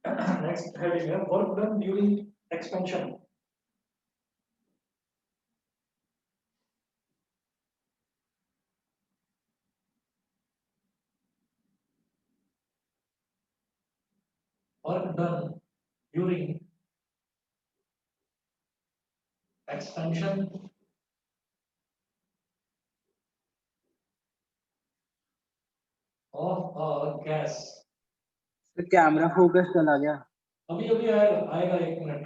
Next heading है work done during expansion. Work done during expansion of a gas. तो camera focus चला गया। अभी अभी आएगा 1 minute.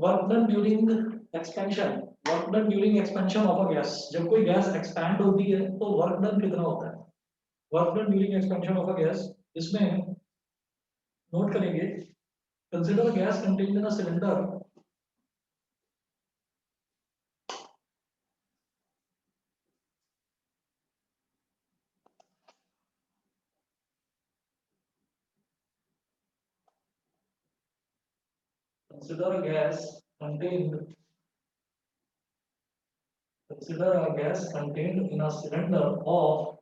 Work done during expansion, work done during expansion of a gas. जब कोई गैस एक्सपैंड होती है तो वर्क डन कितना होता है? Work done during expansion of a gas, इसमें नोट करेंगे consider gas contained in a cylinder consider a gas contained consider a gas contained in a cylinder of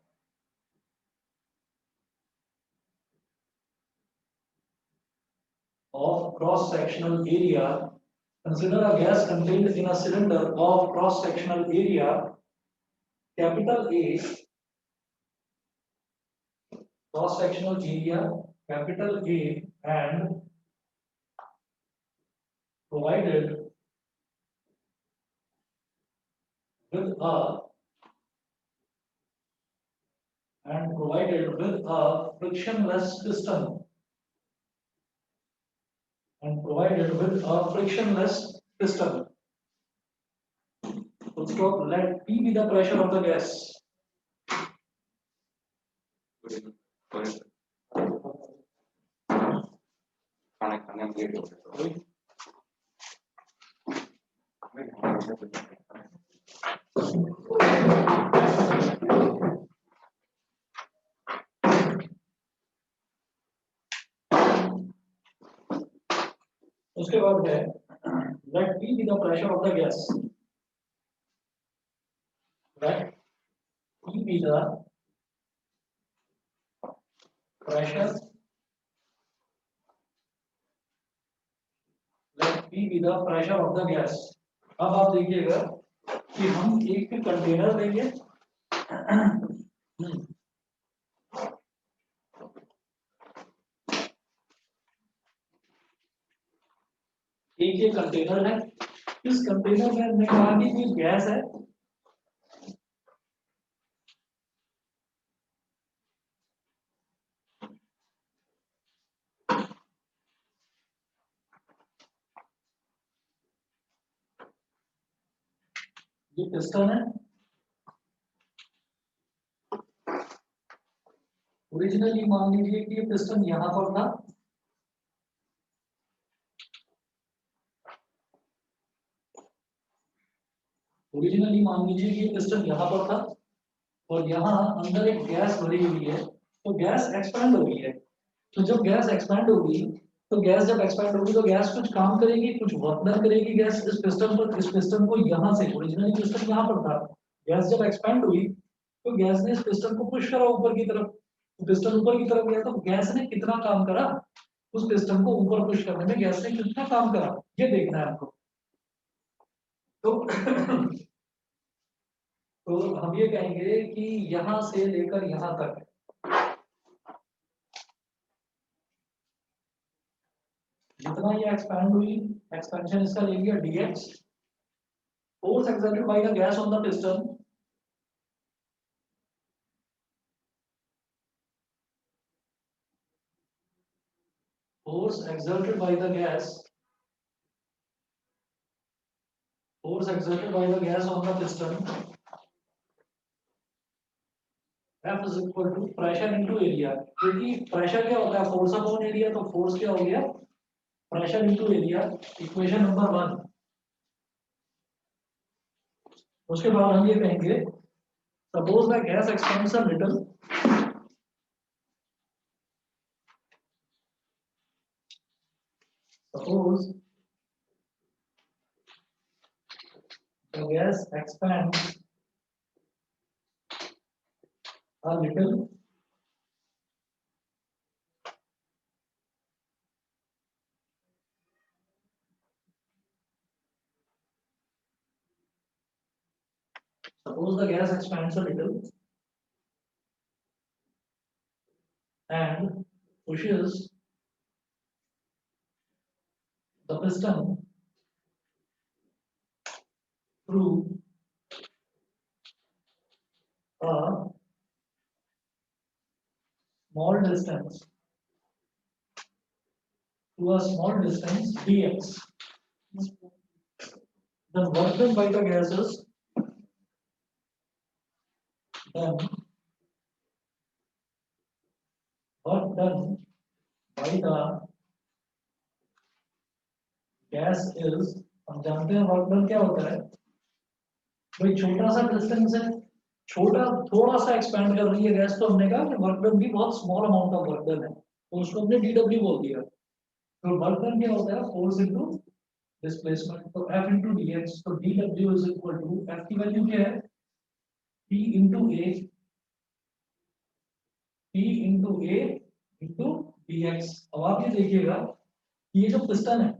cross sectional area. Consider a gas contained in a cylinder of cross sectional area capital A, cross sectional area capital A, and provided with a frictionless piston Full stop. Let P be the pressure of the gas. उसके बाद है let P be the pressure of the gas. Let P be the pressure. Let P be the pressure of the gas. अब आप देखिएगा कि हम एक container लेंगे, एक ये कंटेनर है, इस कंटेनर में हमने कहा कि कोई गैस है, ये पिस्टन है। ओरिजिनली मान लीजिए कि ये पिस्टन यहां पर था, ओरिजिनली मान लीजिए कि ये पिस्टन यहां पर था और यहाँ अंदर एक गैस भरी हुई है, तो गैस एक्सपैंड हो गई है। तो जब गैस एक्सपैंड होगी तो गैस जब एक्सपैंड होगी तो गैस कुछ काम करेगी, कुछ वर्क डन करेगी गैस इस पिस्टन पर। इस पिस्टन को यहाँ से, ओरिजिनली पिस्टन यहाँ पर था, गैस जब एक्सपैंड हुई तो गैस ने इस पिस्टन को पुश करा ऊपर की तरफ, तो पिस्टन ऊपर की तरफ गया, तो गैस ने कितना काम करा, उस पिस्टन को ऊपर पुश करने में गैस ने कितना काम करा, ये देखना है आपको। तो तो हम ये कहेंगे कि यहां से लेकर यहां तक जितना ये एक्सपैंड हुई, एक्सपेंशन इसका ले लिया dx, force exerted by the gas on the piston, force exerted by the gas on the piston, F is equal to pressure into area। क्योंकि प्रेशर क्या होता है, फोर्स अपॉन एरिया, तो फोर्स क्या हो गया, pressure into area, equation number 1। उसके बाद हम ये कहेंगे suppose the gas expends a little, suppose the gas expends a little Suppose the gas expands a little and pushes the piston through a small distance dx. Then work done by the gases, then work done by the gas is, हम जानते हैं work done क्या होता है, कोई छोटा सा distance है, छोटा थोड़ा सा एक्सपैंड कर रही है गैस, तो हमने कहा कि वर्क डन भी बहुत small amount of work done है, तो उसको हमने डीडब्ल्यू बोल दिया। तो वर्क डन क्या होता है, फोर्स इनटू डिस्प्लेसमेंट, तो F इनटू dx, तो dw is equal to F की वैल्यू क्या है, P into A, P into A into dx। अब आप ये देखिएगा, ये जो पिस्टन है,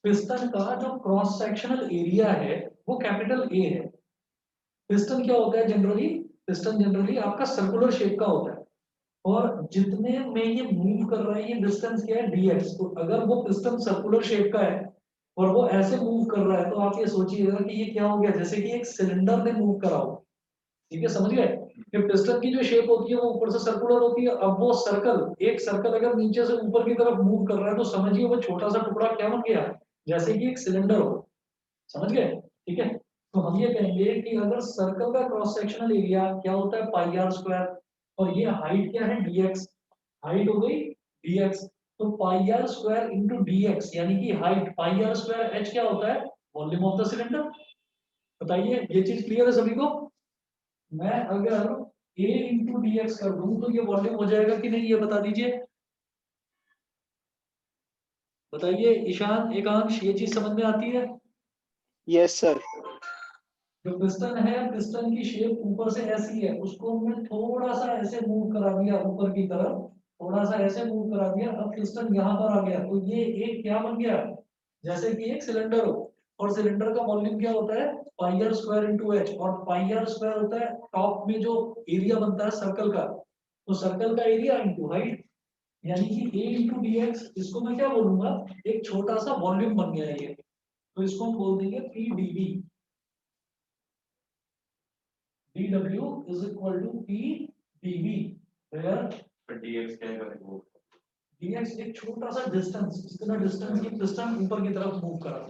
पिस्टन का जो क्रॉस सेक्शनल एरिया है वो कैपिटल A है। पिस्टन क्या होता है जनरली, पिस्टन जनरली आपका सर्कुलर शेप का होता है, और जितने में ये मूव कर रहा है ये डिस्टेंस क्या है dx। तो अगर वो पिस्टन सर्कुलर शेप का है और वो ऐसे मूव कर रहा है, तो आप ये सोचिएगा कि ये क्या हो गया, जैसे कि एक सिलेंडर ने मूव करा हो। ठीक है, समझ गए कि पिस्टन की जो शेप होती है वो ऊपर से सर्कुलर होती है। अब वो सर्कल, एक सर्कल अगर नीचे से ऊपर की तरफ मूव कर रहा है, तो समझिए वो छोटा सा टुकड़ा क्या बन गया, जैसे कि एक सिलेंडर हो। समझ गए, ठीक है। तो हम ये कहेंगे कि अगर सर्कल का क्रॉस सेक्शनल एरिया क्या होता है, पाई आर स्क्वायर, और ये हाइट क्या है dx, हाइट हो गई dx, तो pi R square into dx, यानी कि height pi R square h क्या होता है, वॉल्यूम ऑफ द सिलेंडर। बताइए, ये चीज क्लियर है सभी को। मैं अगर a इंटू डी एक्स कर दूं तो ये वॉल्यूम हो जाएगा कि नहीं, ये बता दीजिए। बताइए ईशान, एकांश, ये चीज समझ में आती है। Yes sir. जो पिस्टन है, पिस्टन की शेप ऊपर से ऐसी है, उसको हमने थोड़ा सा ऐसे मूव करा दिया ऊपर की तरफ, थोड़ा सा ऐसे मूव करा दिया, अब पिस्टन यहाँ पर आ गया, तो ये एक क्या बन गया, जैसे कि एक सिलेंडर हो। और सिलेंडर का वॉल्यूम क्या होता है, पाई आर स्क्वायर इंटू एच, और पाई आर स्क्वायर होता है टॉप में जो एरिया बनता है सर्कल का, तो सर्कल का एरिया इंटू हाइट, यानी कि ए इंटू डी एक्स। इसको मैं क्या बोलूंगा, एक छोटा सा वॉल्यूम बन गया है ये, तो इसको हम बोल देंगे P D V. dw is equal to p dv, where dx क्या करेंगे वो, dx एक छोटा सा डिस्टेंस, इतना डिस्टेंस की पिस्टन ऊपर की तरफ मूव करा,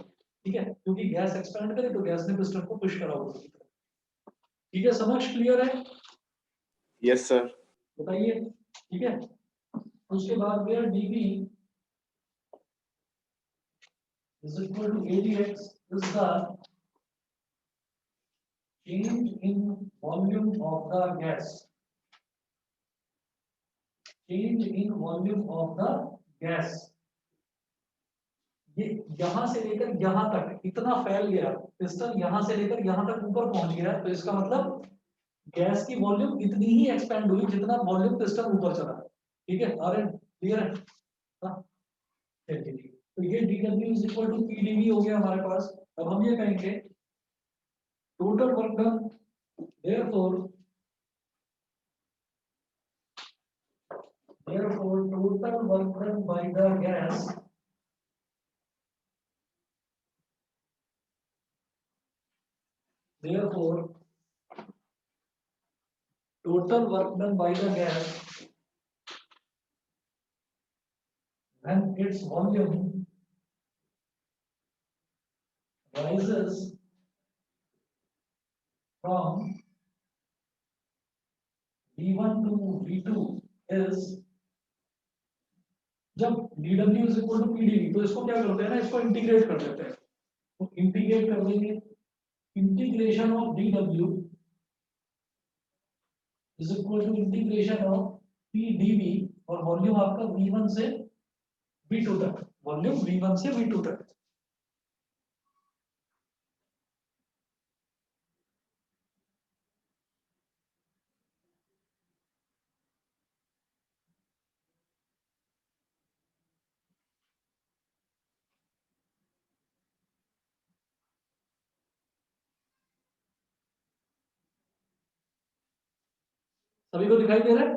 ठीक है, क्योंकि गैस एक्सपैंड करे तो गैस ने पिस्टन को पुश करा ऊपर की तरफ। ठीक है, समझ क्लियर है। Yes sir. बताइए, ठीक है। उसके बाद where dv is equal to adx is the change in volume of the gas, change in volume of the gas। ये यहां से लेकर यहां तक इतना फैल गया, पिस्टन यहां से लेकर यहां तक ऊपर पहुंच गया, तो इसका मतलब गैस की वॉल्यूम इतनी ही एक्सपेंड हुई जितना वॉल्यूम पिस्टन ऊपर चला। ठीक है, अरे क्लियर है। हाँ, चलिए, तो ये dw is equal to pdv हो गया हमारे पास। अब हम ये कहेंगे total work done, therefore total work done by the gas therefore total work done by the gas when its volume rises from V1 to V2 is, जब dw is equal to pdv, तो इसको क्या करते हैं ना, इसको integrate कर देते हैं, तो इंटीग्रेट कर देंगे, integration of dw is equal to integration of pdv, और वॉल्यूम आपका V1 से V2 तक, वॉल्यूम V1 से V2 तक। सभी को दिखाई दे रहा है?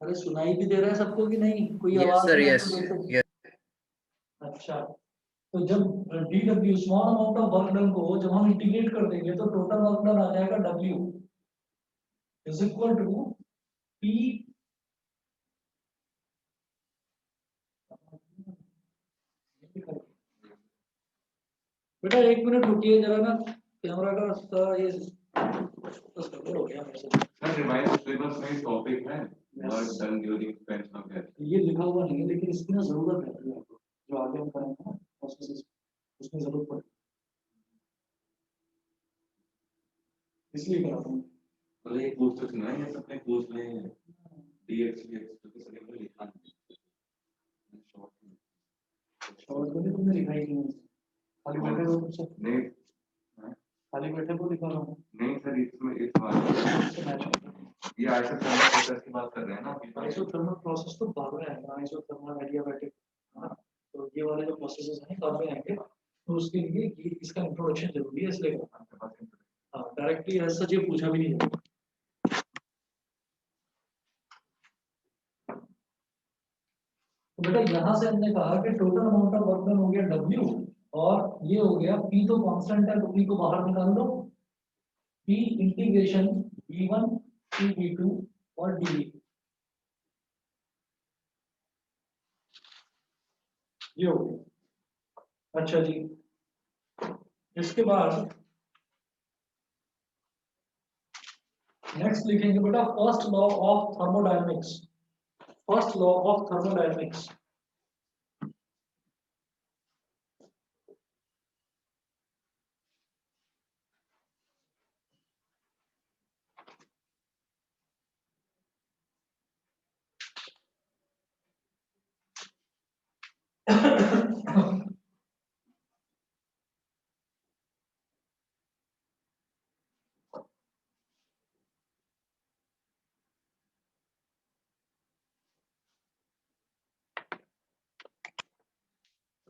अरे सुनाई भी दे रहा है सबको कि नहीं? कोई Yes, आवाज sir, नहीं yes, आपको देख yes. अच्छा, तो जब DW small amount of work done को जब हम इंटीग्रेट कर देंगे तो टोटल वर्क डन आ जाएगा W is equal to P। बेटा एक मिनट रुकिए जरा ना, कैमरा का रास्ता ये बस गड़बड़ हो गया मेरे से। सर रिवाइज सिलेबस में टॉपिक है work done during pension of death. ये लिखा हुआ नहीं है लेकिन इसकी ना जरूरत है आपको, जो आगे हम करेंगे ना प्रोसेस, उसमें जरूरत पड़ेगी, इसलिए करा हूँ। अरे एक पूछ तो सुना है ये सबने पूछ रहे हैं डीएक्स तो सिलेबस लिखा है शॉर्ट में तुमने लिखा ही नहीं, खाली बैठे हो कुछ नहीं खाली बैठे को लिखा रहा हूँ नहीं सर इसमें इस बात ये आइसोथर्मल प्रोसेस की बात कर रहे हैं ना अभी। आइसोथर्मल प्रोसेस तो बाद में आएगा, आइसोथर्मल एडियाबैटिक, हाँ, तो ये वाले जो प्रोसेसेस हैं बाद में आएंगे, तो उसके लिए ये इसका इंट्रोडक्शन जरूरी है, इसलिए हाँ डायरेक्टली ऐसा सच ये पूछा भी नहीं जाएगा। तो बेटा यहाँ से हमने कहा कि total amount of work done हो गया W और ये हो गया P, तो कांस्टेंट है तो P को बाहर निकाल दो, P integration V1 to V2 और dV, ये हो गया। अच्छा जी, इसके बाद नेक्स्ट लिखेंगे बेटा first law of thermodynamics, first law of thermodynamics.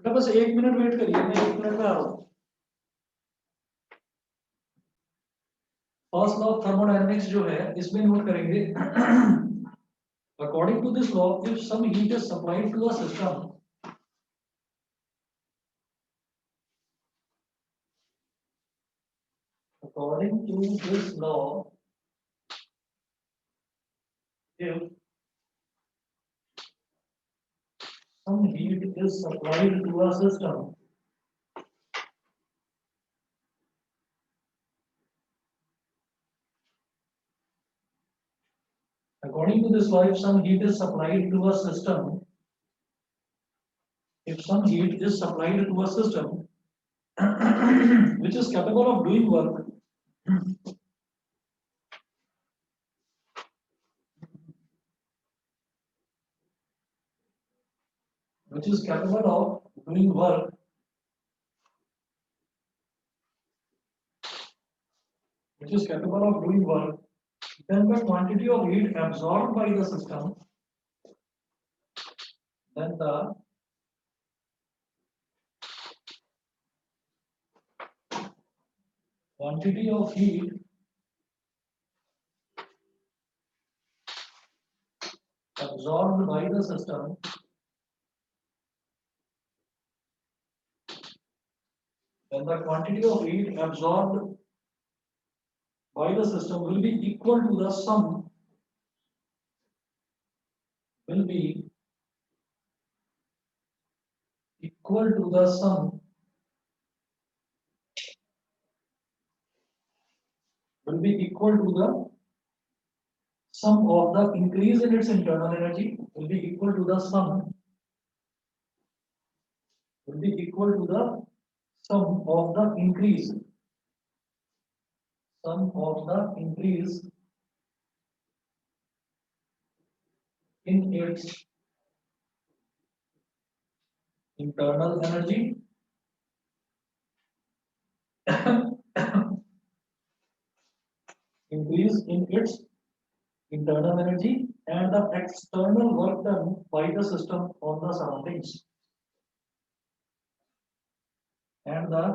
बेटा बस एक मिनट वेट करिए, मैं एक मिनट में आ रहा हूँ। फर्स्ट लॉ ऑफ थर्मोडायनेमिक्स जो है इसमें नोट करेंगे according to this law if some heat is supplied to a system, according to this law if some heat is supplied to a system, according to this law if some heat is supplied to a system, if some heat is supplied to a system which is capable of doing work which is capable of doing work which is capable of doing work, then the quantity of heat absorbed by the system, then the quantity of heat absorbed by the system then the quantity of heat absorbed by the system will be equal to the sum will be equal to the sum will be equal to the sum of the increase in its internal energy will be equal to the sum will be equal to the sum of the increase in its internal energy increase in its internal energy and the external work done by the system on the surroundings and the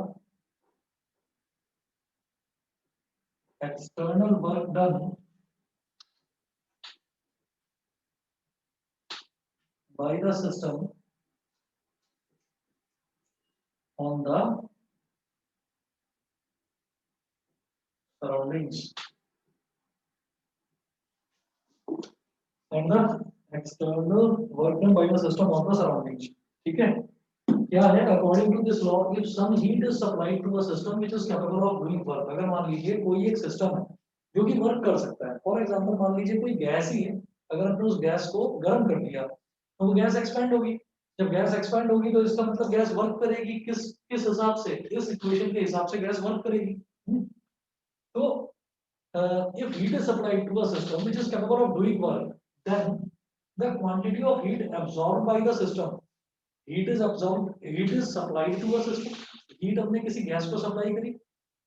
external work done by the system on the surroundings and the external work done by the system on the surroundings. ठीक है, क्या है, according to this law if some heat is supplied to a system which is capable of doing work, अगर मान लीजिए कोई एक system है जो कि वर्क कर सकता है, फॉर एग्जांपल मान लीजिए कोई गैस ही है, अगर हमने उस गैस को गर्म कर दिया तो वो गैस एक्सपेंड होगी, जब गैस एक्सपेंड होगी तो इसका मतलब गैस वर्क करेगी, किस किस हिसाब से, इस इक्वेशन के हिसाब से गैस वर्क करेगी। तो if heat is supplied to a system which is capable of doing work, then the quantity of heat absorbed by the system, heat is absorbed, heat is supplied to a system, heat हमने किसी gas को supply करी,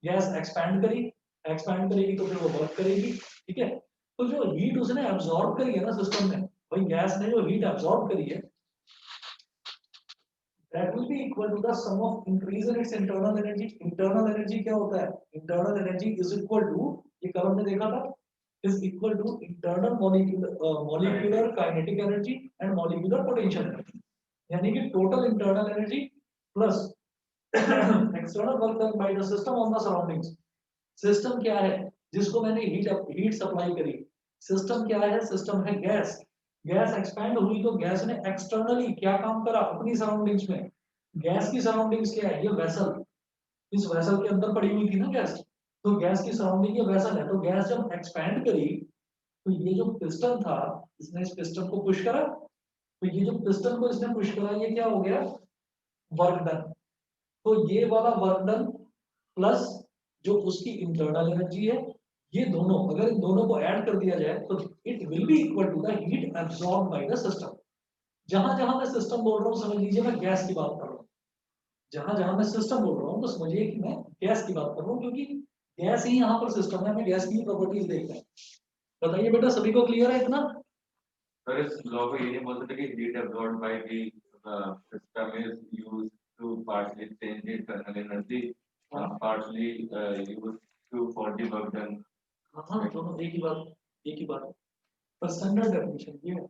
gas expand करी, expand करेगी तो फिर वो work करेगी, ठीक है। तो जो हीट उसने एब्जॉर्ब करी है ना सिस्टम में, वही गैस ने जो हीट एब्जॉर्ब करी है, that will be equal to the sum of increase in its internal energy. Internal energy क्या होता है, internal energy is equal to, ये कल हमने देखा था, is equal to internal molecular kinetic energy and molecular potential energy, यानी कि total internal energy plus external work done by the system on the surroundings. System क्या है जिसको मैंने हीट सप्लाई करी, सिस्टम क्या है, सिस्टम है गैस, गैस एक्सपैंड हुई तो गैस ने एक्सटर्नली क्या काम करा अपनी सराउंडिंग्स में, गैस की सराउंडिंग्स क्या है, ये वेसल, इस वेसल के अंदर पड़ी हुई थी ना गैस, तो गैस की सराउंडिंग ये वेसल है, तो गैस जब एक्सपैंड करी तो ये जो पिस्टन था इसने इस पिस्टन को पुश करा, तो ये जो पिस्टन को इसने पुश करा ये क्या हो गया, वर्क डन। तो ये वाला वर्क डन प्लस जो उसकी इंटरनल एनर्जी है, ये दोनों अगर इन दोनों को ऐड कर दिया जाए तो it will be equal to the heat absorb by the system. जहां जहां मैं सिस्टम बोल रहा हूं समझ लीजिए मैं गैस की बात कर रहा हूं, जहां जहां मैं सिस्टम बोल रहा हूं तो समझिए कि मैं गैस की बात कर रहा हूं, क्योंकि गैस ही यहाँ पर सिस्टम है, हमें गैस की प्रॉपर्टीज देख रहे हैं। बताइए बेटा सभी को क्लियर है इतना? पर इस लॉ को ये नहीं बोल सकते कि heat absorbed by the system is used to partly change the internal energy and partially used to for the work done. हाँ दोनों एक ही बात पर स्टैंडर्ड डेफिनेशन ये है,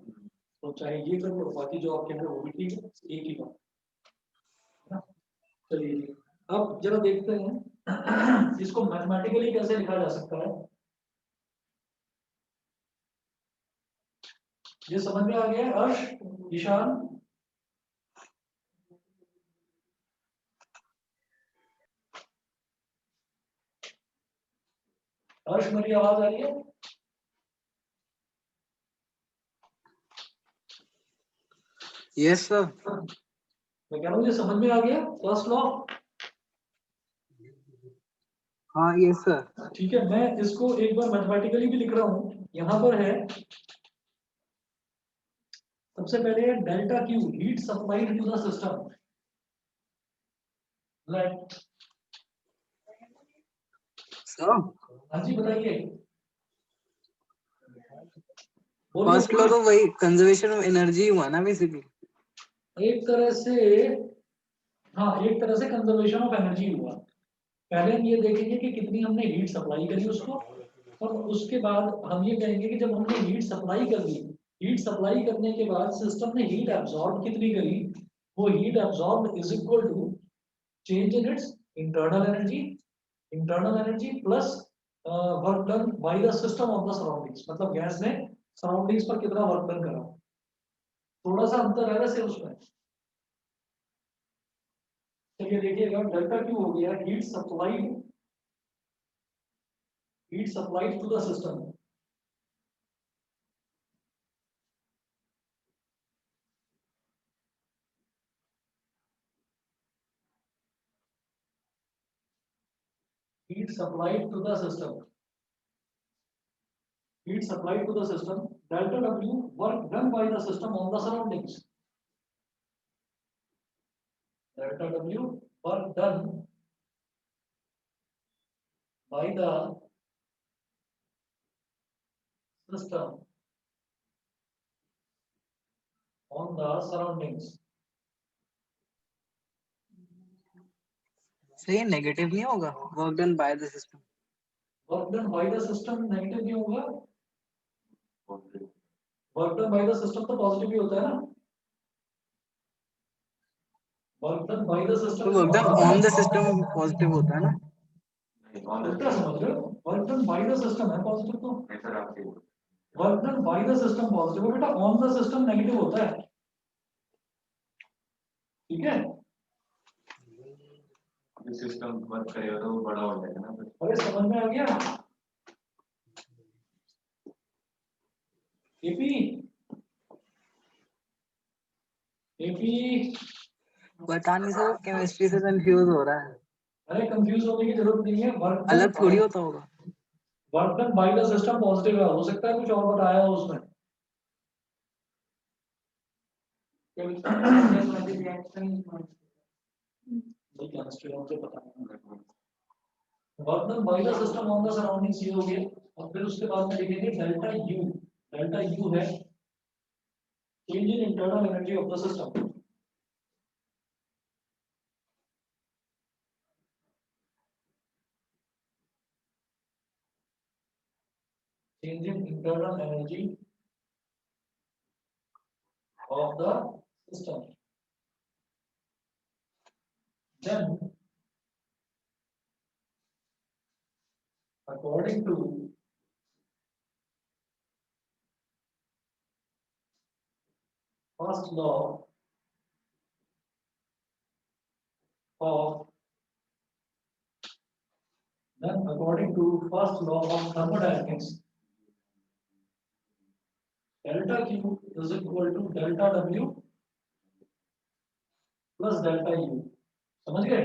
तो चाहे ये कर लो बाकी जो आप कह रहे हो वो भी ठीक है, एक ही बात है ना। चलिए अब जरा देखते हैं इसको मैथमेटिकली कैसे लिखा जा सकता है, ये समझ में आ गया है हर्ष, ईशान? हर्ष मेरी आवाज आ रही है? Yes sir. मैं कह रहा हूँ ये समझ में आ गया फर्स्ट लॉ? हाँ यस सर। ठीक है, मैं इसको एक बार मैथमेटिकली भी लिख रहा हूँ, यहाँ पर है सबसे पहले delta Q heat supplied to the system, let sir हाँ जी बताइए, फर्स्ट लॉ तो वही कंजर्वेशन ऑफ एनर्जी हुआ ना बेसिकली, एक तरह से, हाँ एक तरह से कंजर्वेशन ऑफ एनर्जी हुआ। पहले हम ये देखेंगे कि कितनी हमने हीट सप्लाई करी उसको, और उसके बाद हम ये कहेंगे कि जब हमने हीट सप्लाई कर दी, हीट सप्लाई करने के बाद सिस्टम ने हीट एब्जॉर्ब कितनी करी, वो heat absorb is equal to change in its internal energy plus work done by the system of the surroundings, मतलब गैस ने सराउंडिंग्स पर कितना वर्क डन करा, थोड़ा सा अंतर है वैसे उसमें। चलिए देखिएगा डेल्टा क्यू हो गया heat supplied to the system, heat supplied to the system, heat supplied to the system, delta W work done by the system on the surroundings, delta W work done by the system on the surroundings। सही negative नहीं होगा, work done by the system. Work done by the system negative क्यों होगा? positive. Work done by the system तो positive ही होता है ना। Work done by the तो system work done on the system positive होता है ना। नहीं, on the उल्टा समझ रहे हो, work done by the system है पॉजिटिव, तो नहीं सर आपके work done by the system positive है, बेटा ऑन द सिस्टम नेगेटिव होता है, ठीक है। सिस्टम वर्क करेगा तो वो बड़ा हो जाएगा ना फिर। अरे समझ में आ गया? एपी एपी पता नहीं सर, केमिस्ट्री से कंफ्यूज हो रहा है। अरे कंफ्यूज होने की जरूरत नहीं है, अलग थोड़ी होता होगा। Work done by the system positive है, हो सकता है कुछ और बताया हो उसमें। केमिस्ट्री मुझे पता नहीं। Work done by the system on the surroundings ये हो गया, और फिर उसके बाद में लिखेंगे डेल्टा यू। डेल्टा यू है change in internal energy of the system. Change in internal energy of the system. Then, according to first law of according to first law of thermodynamics, delta Q is equal to delta W plus delta U. समझ गए?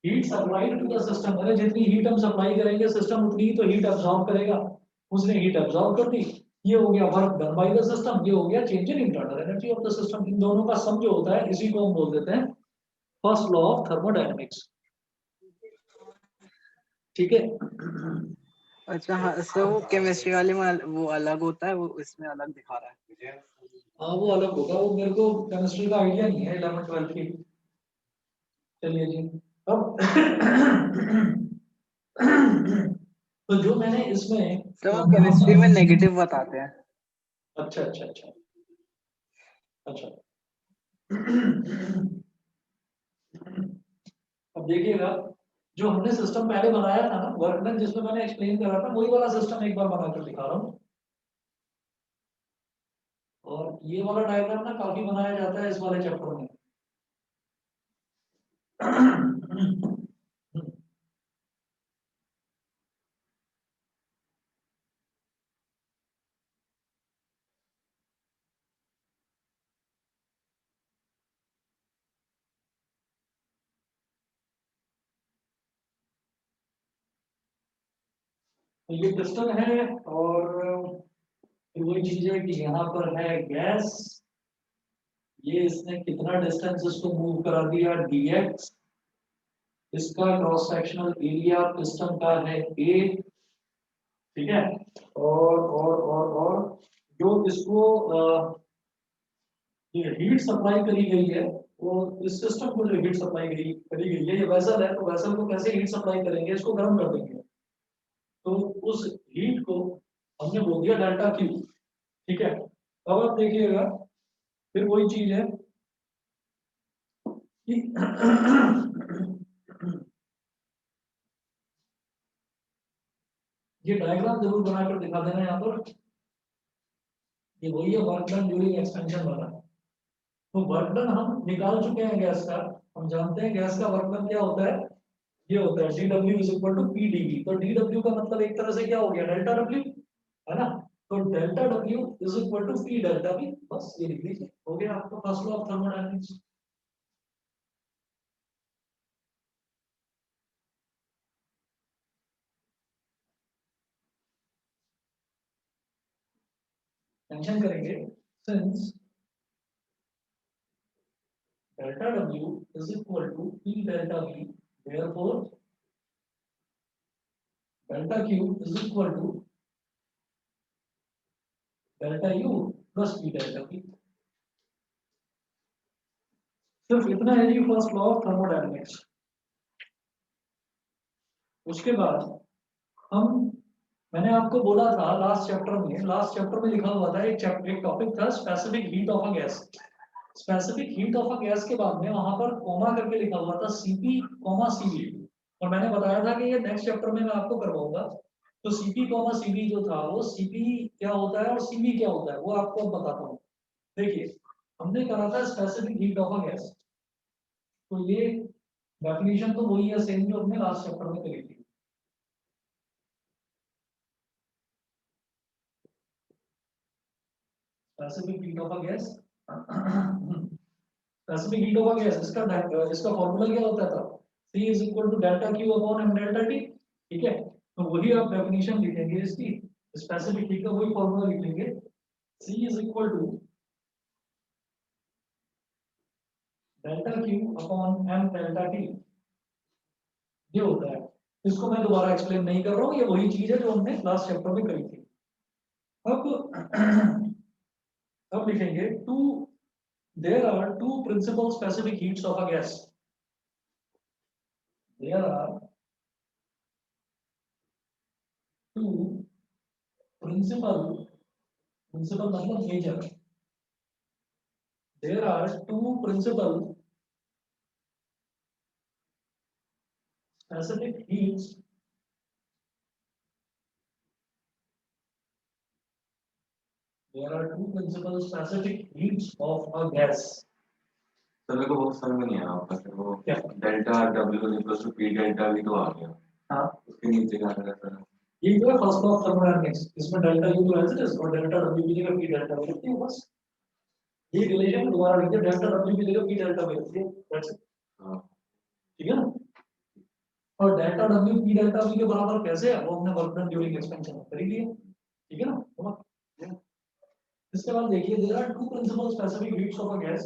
Heat supply to the system, अरे जितनी heat हम supply करेंगे system उतनी ही तो heat absorb करेगा, उसने हीट अब्सॉर्ब कर दी, ये हो गया work done by the system, ये हो गया change in internal energy of the system. इन दोनों का सम जो होता है इसी को हम बोल देते हैं फर्स्ट लॉ ऑफ थर्मोडायनेमिक्स, ठीक है। अच्छा हाँ सर, वो केमिस्ट्री वाले में वो अलग होता है, वो इसमें अलग दिखा रहा है। हाँ वो अलग होगा, वो मेरे को केमिस्ट्री का आइडिया नहीं है 11 12 की। चलिए जी, अब तो जो मैंने इसमें सर वो केमिस्ट्री में नेगेटिव बताते हैं। अच्छा अच्छा अच्छा अच्छा। अब देखिएगा, जो हमने सिस्टम पहले बनाया था ना वर्कमैन, जिसमें मैंने एक्सप्लेन करा था, वही वाला सिस्टम एक बार बनाकर दिखा रहा हूँ। और ये वाला डायग्राम ना काफी बनाया जाता है इस वाले चैप्टर में। तो ये पिस्टन है, और फिर वही चीज है कि यहाँ पर है गैस, ये इसने कितना डिस्टेंस इसको मूव करा दिया dx, इसका क्रॉस सेक्शनल एरिया पिस्टन का है a, ठीक है। और जो इसको ये हीट सप्लाई करी गई है, वो इस सिस्टम को जो हीट सप्लाई करी गई है, ये वेसल है, तो वेसल को कैसे हीट सप्लाई करेंगे, इसको गर्म कर देंगे, तो उस हीट को हमने बोल दिया डेल्टा क्यू, ठीक है। अब आप देखिएगा फिर वही चीज है कि ये डायग्राम जरूर बनाकर दिखा देना यहाँ पर, ये वही है वर्क डन ड्यूरिंग एक्सपेंशन वाला। तो वर्क डन हम निकाल चुके हैं गैस का, हम जानते हैं गैस का वर्क डन क्या होता है, ये होता है dW is equal to PdV। तो dW का मतलब एक तरह से क्या हो गया, डेल्टा W, है ना। तो delta W is equal to P delta V, बस ये लिख लीजिए, हो गया आपका first law of thermodynamics. Mention करेंगे since delta W is equal to P delta V, therefore delta Q is equal to delta U plus P delta V। सिर्फ इतना है जी फर्स्ट लॉ ऑफ थर्मोडायनेमिक्स। उसके बाद हम मैंने आपको बोला था लास्ट चैप्टर में लिखा हुआ था एक टॉपिक था specific heat of a gas. Specific heat of a gas के बाद में वहां पर कोमा करके लिखा हुआ था सीपी कॉमा सीवी, और मैंने बताया था कि ये नेक्स्ट चैप्टर में मैं आपको करवाऊंगा। तो सीपी कॉमा सीवी जो था वो सीपी क्या होता है और सीवी क्या होता है वो आपको अब बताता हूँ। देखिए हमने करा था specific heat of a gas, तो ये डेफिनेशन तो वही है सेम जो हमने लास्ट चैप्टर में करी थी। Specific heat of a gas specific heat of a gas इसका फॉर्मूला क्या होता था, C is equal to delta Q upon M delta T. ठीक है, तो वही आप डेफिनेशन लिखेंगे इसकी, स्पेसिफिक हीट का वही फॉर्मूला लिख लेंगे, C is equal to delta Q upon M delta T. ये होता है, इसको मैं दोबारा एक्सप्लेन नहीं कर रहा हूँ, ये वही चीज है जो हमने लास्ट चैप्टर में करी थी। अब अब लिखेंगे to there are two principal specific heats of a gas. There are two principal मतलब major. There are two principal specific heats there are two principal specific heats of a gas. Sir मेरे को बहुत समझ में नहीं आया आपका sir, वो क्या? Delta W equals to P delta V तो आ गया, हाँ, उसके नीचे क्या है सर? ये जो है फर्स्ट ऑफ थर्मोडायनेमिक्स, इसमें डेल्टा यू तो एज इट इज और डेल्टा डब्ल्यू की जगह पी डेल्टा वी लिखते हैं बस। ये रिलेशन दोबारा लिखिए, डेल्टा डब्ल्यू की जगह पी डेल्टा वी लिखिए, दैट्स इट। हाँ ठीक है ना, और delta W P delta we के बराबर कैसे है वो हमने वर्क डन ड्यूरिंग एक्सपेंशन में कर ही लिया। ठीक है ना, समझ। इसके बाद देखिए there are two principal specific heats of a gas.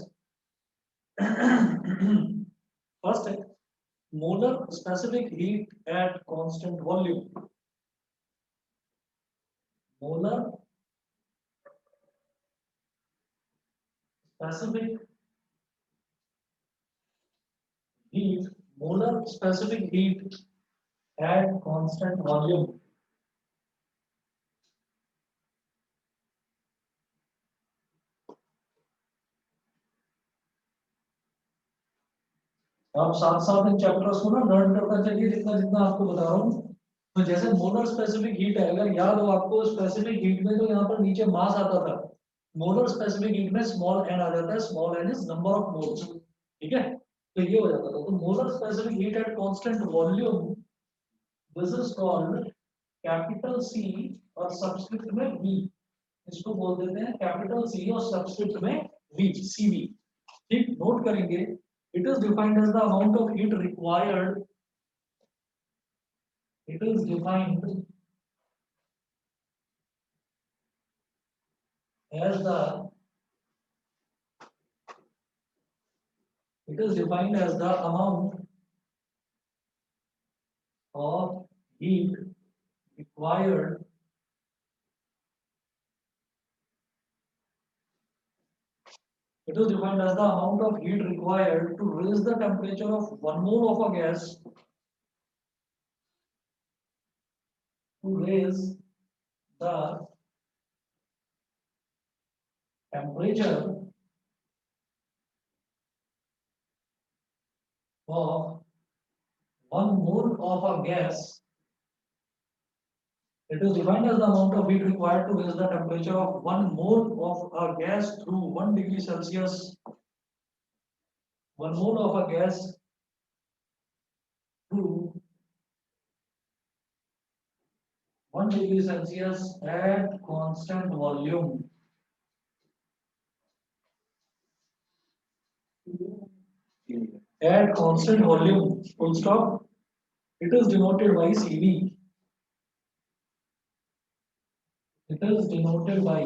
First है molar specific heat at constant volume. Molar specific heat, molar specific heat at constant volume. आप साथ साथ इन चैप्टर्स को ना लर्न करता चलिए जितना जितना आपको बता रहा हूँ। तो जैसे मोलर स्पेसिफिक हीट है, अगर याद हो आपको स्पेसिफिक हीट में तो यहाँ पर नीचे मास आता था, मोलर स्पेसिफिक हीट में स्मॉल एन आ जाता है, small N is number of moles. ठीक है, तो ये हो जाता था। तो molar specific heat at constant volume, this is called capital C और सबस्क्रिप्ट में वी, इसको बोल देते हैं कैपिटल सी और सबस्क्रिप्ट में वी, सीवी। ठीक, नोट करेंगे, it is defined as the amount of heat required, it is defined as the amount of heat required to raise the temperature of 1 mole of a gas, to raise the temperature of 1 mole of a gas. It is defined as the amount of heat required to raise the temperature of 1 mole of a gas through 1 degree Celsius. 1 mole of a gas through 1 degree Celsius at constant volume. At constant volume, full stop. It is denoted by CV. It is denoted by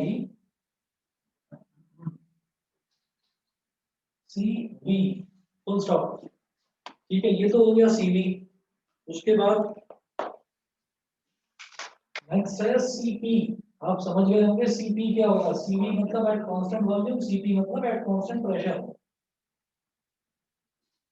CV. Full stop. ठीक है, ये तो हो गया CV। उसके बाद next है CP। आप समझ गए होंगे CP क्या होगा। CV मतलब एट कांस्टेंट वॉल्यूम, CP मतलब एट कांस्टेंट प्रेशर।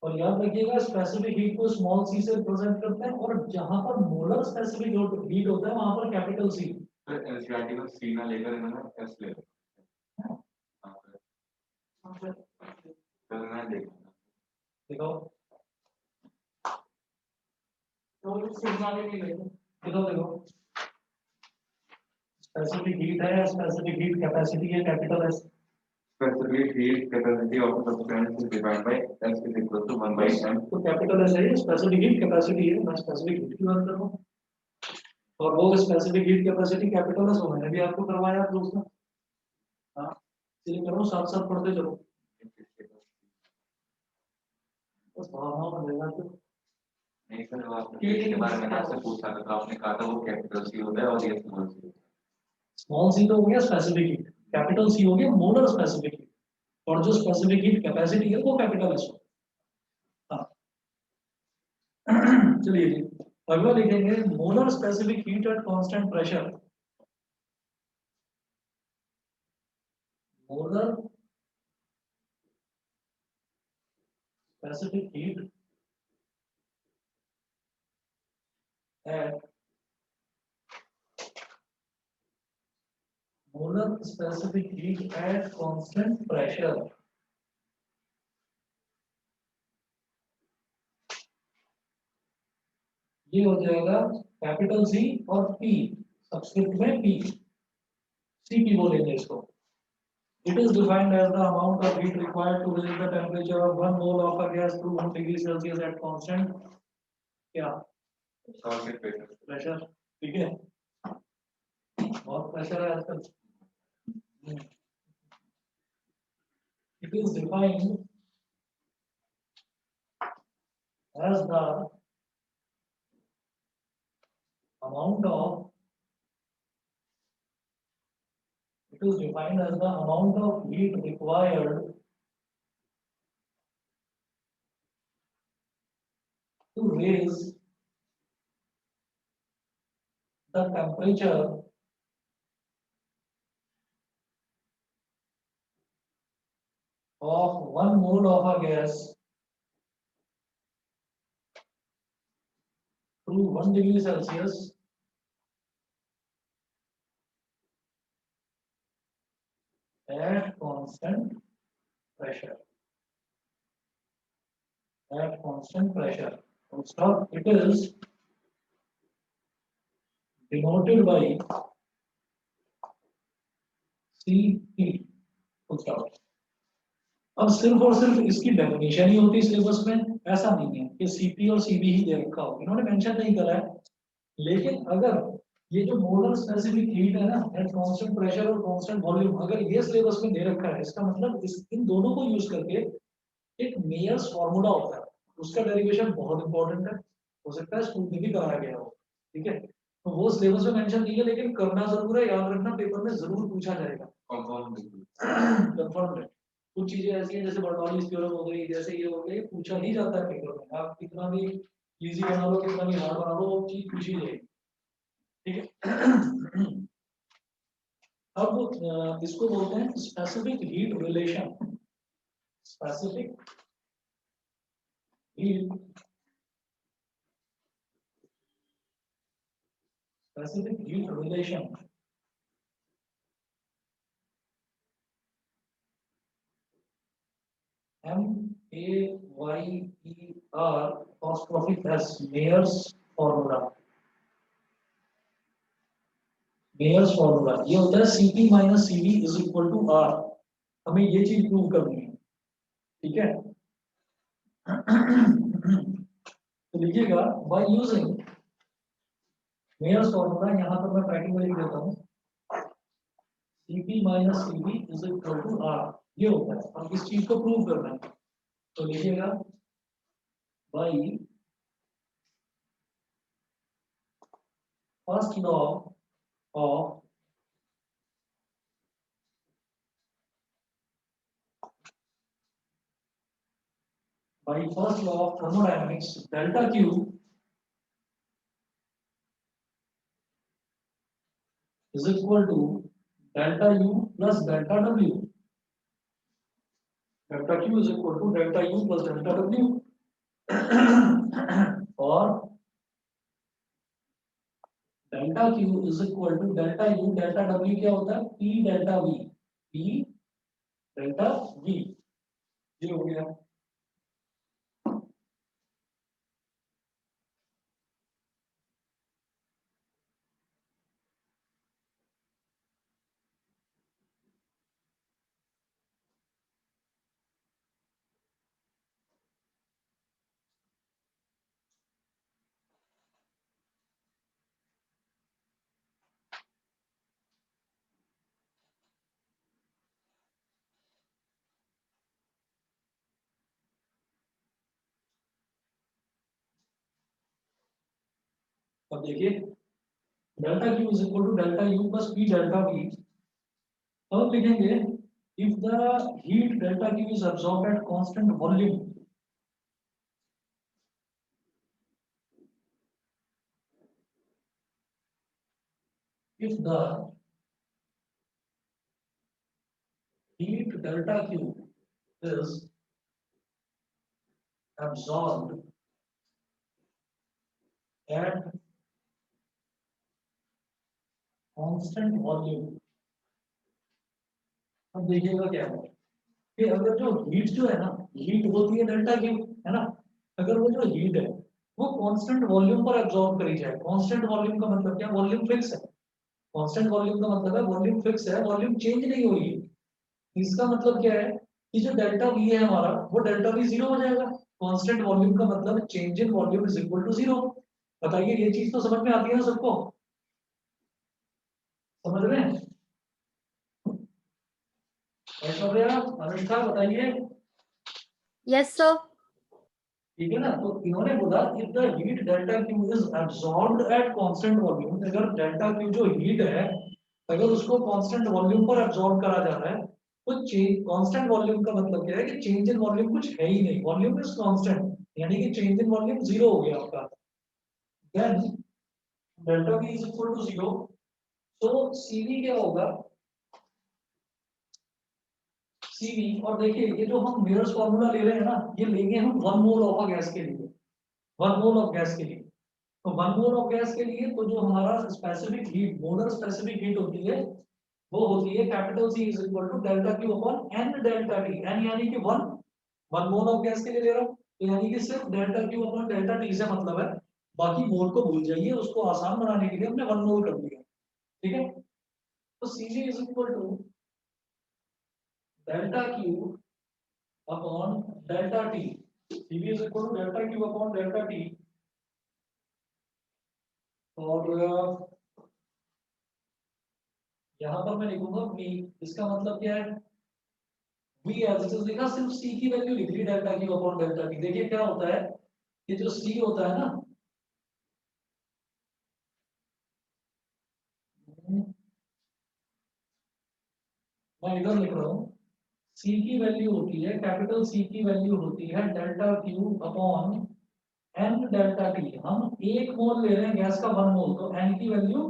और तो याद रखिएगा स्पेसिफिक हीट को स्मॉल सी से रिप्रेजेंट करते हैं और जहां पर मोलर स्पेसिफिक हीट होता है वहां पर कैपिटल सी। तो एनसीईआरटी में सी ना लेकर इन्होंने एस ले लिया। तो मैं देखूंगा। देखो देखो देखो स्पेसिफिक हीट है, स्पेसिफिक हीट कैपेसिटी है capital S. Specific heat capacity of a substance is defined by S is equal to 1 by m. तो कैपिटल एस है, स्पेसिफिक हीट कैपेसिटी है, मैं स्पेसिफिक हीट की बात कर रहा हूँ और वो specific heat capacity capital S हो, मैंने भी आपको करवाया था उसमें। हाँ इसलिए करो साथ साथ पढ़ते चलो, बस भावनाओं में लेना तो। नहीं सर, वो आपने इसके बारे में मैंने आपसे पूछा था, तो आपने कहा था वो कैपिटल सी होता है और ये स्मॉल सी होता है। स्मॉल सी तो हो गया स्पेसिफिक हीट, कैपिटल सी हो गया मोलर स्पेसिफिक हीट, और जो स्पेसिफिक हीट कैपेसिटी है वो कैपिटल एस हो। हाँ चलिए जी, अगला लिखेंगे molar specific heat at constant pressure. Molar specific heat eight molar specific heat at constant pressure ये हो जाएगा कैपिटल सी और पी सबस्क्रिप्ट में पी, सी पी बोलेंगे इसको। It is defined as the amount of heat required to raise the temperature of 1 mole of a gas to 1 degree Celsius at constant क्या Solid pressure. Pressure. ठीक है, बहुत pressure है आजकल। It is defined as the amount of it is defined as the amount of heat required to raise the temperature of 1 mole of a gas to 1 degree Celsius at constant pressure. At constant pressure. So it is denoted by Cp. अब सिर्फ और सिर्फ इसकी definition ही होती है syllabus में, ऐसा नहीं है कि Cp और Cv ही दे रखा हो, इन्होंने मेंशन नहीं करा है। लेकिन अगर ये जो मोलर स्पेसिफिक हीट है ना एट कांस्टेंट प्रेशर और कांस्टेंट वॉल्यूम, अगर ये सिलेबस में दे रखा है, इसका मतलब इन दोनों को यूज करके एक मेयर्स फार्मूला होता है, उसका डेरिवेशन बहुत इंपॉर्टेंट है, हो सकता है स्कूल में भी कराया गया हो। ठीक है, तो वो सिलेबस में मेंशन नहीं है, लेकिन करना जरूर है, याद रखना, पेपर में जरूर पूछा जाएगा। कंफर्म है। कुछ चीजें ऐसी हैं जैसे बर्नौलीज थ्योरम हो गई, जैसे ये हो गई, पूछा ही जाता है पेपर में, आप कितना भी इजी बना लो, कितना भी हार्ड बना लो, वो चीज पूछी जाएगी। ठीक है, अब इसको बोलते हैं specific heat relation. Specific heat relation MAYER apostrophe S Mayer's formula। Mayer's formula ये होता है Cp minus Cv is equal to R। हमें ये चीज प्रूव करनी है। ठीक है, तो लिखिएगा by using Mayer's formula, यहाँ पर मैं ब्रैकेट में लिख देता हूँ Cp minus Cv is equal to R, ये होता है। अब इस चीज को प्रूव करना है, तो लिखिएगा by first law of thermodynamics, delta Q is equal to delta U plus delta W। delta Q is equal to delta U plus delta W। और delta Q is equal to delta U delta W क्या होता है P delta V, P delta V. ये हो गया। अब देखिए delta Q is equal to delta U plus P delta V. अब लिखेंगे if the heat delta Q is absorbed at constant volume, if the heat delta Q is absorbed at constant volume। अब देखिएगा क्या है कि अगर जो heat जो है ना, हीट होती है डेल्टा क्यू, है ना, अगर वो जो हीट है वो कांस्टेंट वॉल्यूम पर एब्जॉर्ब करी जाए। कांस्टेंट वॉल्यूम का मतलब क्या, वॉल्यूम फिक्स है। कांस्टेंट वॉल्यूम का मतलब है वॉल्यूम फिक्स है, वॉल्यूम चेंज नहीं हो रही है। इसका मतलब क्या है कि जो डेल्टा वी है हमारा वो डेल्टा वी जीरो हो जाएगा। कांस्टेंट वॉल्यूम का मतलब change in volume is equal to zero. बताइए ये चीज तो समझ में आती है ना सबको, समझ रहे हैं? ऐश्वर्या, अनुष्का बताइए। Yes sir. ठीक है ना, तो इन्होंने बोला if the heat delta Q is absorbed at constant volume, अगर डेल्टा क्यू जो हीट है अगर उसको कांस्टेंट वॉल्यूम पर एब्सॉर्ब करा जा रहा है तो चेंज कांस्टेंट वॉल्यूम का मतलब क्या है कि चेंज इन वॉल्यूम कुछ है ही नहीं, वॉल्यूम इज कांस्टेंट, यानी कि चेंज इन वॉल्यूम जीरो हो गया आपका। Then delta V is equal to zero, तो सीवी क्या होगा, सीवी। और देखिए ये जो हम मिरर्स फार्मूला ले रहे हैं ना, ये लेंगे हम 1 मोल ऑफ अ गैस के लिए, 1 मोल ऑफ गैस के लिए। तो 1 मोल ऑफ गैस के लिए तो जो हमारा specific heat, molar specific heat होती है वो होती है capital C is equal to delta Q upon N delta T. N यानी कि 1, 1 मोल ऑफ गैस के लिए ले रहा हूँ तो यानी कि सिर्फ delta Q upon delta T से मतलब है, बाकी मोल को भूल जाइए, उसको आसान बनाने के लिए हमने 1 मोल कर दिया। ठीक है, तो C is equal to delta Q upon delta T. C is equal to delta Q upon delta T. और यहाँ पर मैं लिखूंगा v, इसका मतलब क्या है, v एज इट इज लिखा, सिर्फ c की वैल्यू लिख ली delta Q upon delta T. देखिए क्या होता है कि जो c होता है ना, मैं इधर लिख रहा हूँ, c की वैल्यू होती है, कैपिटल C की वैल्यू होती है delta Q upon n delta T. हम एक मोल ले रहे हैं गैस का 1 मोल, तो n की वैल्यू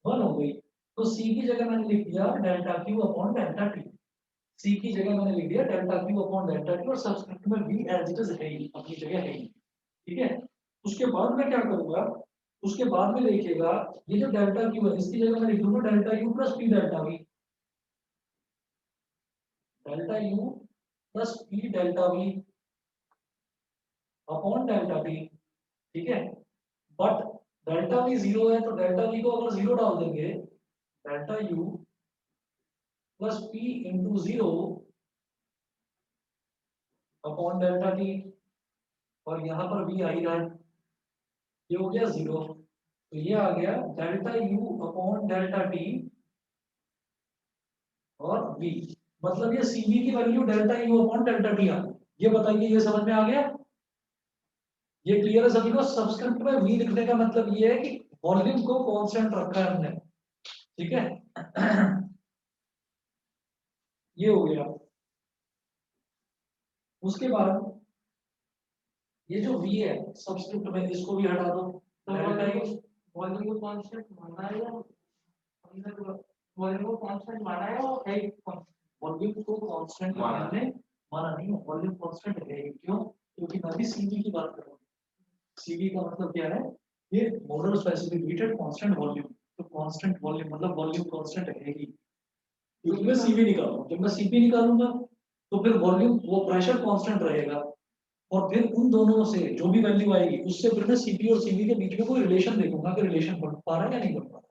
1 हो गई, तो c की जगह मैंने लिख दिया delta Q upon delta T. C की जगह मैंने लिख दिया delta Q upon delta T, और सब्सक्रिप्ट में v एज इट इज है ही, अपनी जगह है ही। ठीक है, उसके बाद मैं क्या करूंगा, उसके बाद में देखिएगा ये जो डेल्टा क्यू है इसकी जगह मैं लिख दूंगा delta U plus P delta we, delta U plus P delta we upon delta T. ठीक है, बट डेल्टा वी जीरो है तो डेल्टा वी को अगर जीरो डाल देंगे, delta U plus P into zero upon delta T, और यहाँ पर v आ ही रहा है, ये हो गया जीरो, तो ये आ गया delta U upon delta T और v। मतलब ये cv की value delta U upon delta T आ गई। ये बताइए ये समझ में आ गया, ये क्लियर है सभी को? सबस्क्रिप्ट में v लिखने का मतलब ये है कि वॉल्यूम को कांस्टेंट रखा है हमने। ठीक है, ये हो गया। उसके बाद ये जो v है सबस्क्रिप्ट में, इसको भी हटा दो। वॉल्यूम को कांस्टेंट माना है या वॉल्यूम को कांस्टेंट माना है और है वॉल्यूम को कांस्टेंट माना। माना नहीं, वॉल्यूम कांस्टेंट है। क्यों? क्योंकि मैं भी cv की बात कर रहा हूँ। CV का मतलब क्या है, ये molar specific heat at constant volume. तो कांस्टेंट वॉल्यूम मतलब वॉल्यूम कांस्टेंट रहेगी, क्योंकि मैं CV निकालूंगा, जब मैं CP निकालूंगा तो फिर वॉल्यूम वो प्रेशर कांस्टेंट रहेगा, और फिर उन दोनों से जो भी वैल्यू आएगी उससे फिर मैं CP और CV के बीच में कोई रिलेशन देखूंगा कि रिलेशन बन पा रहा है या नहीं बन पा रहा है।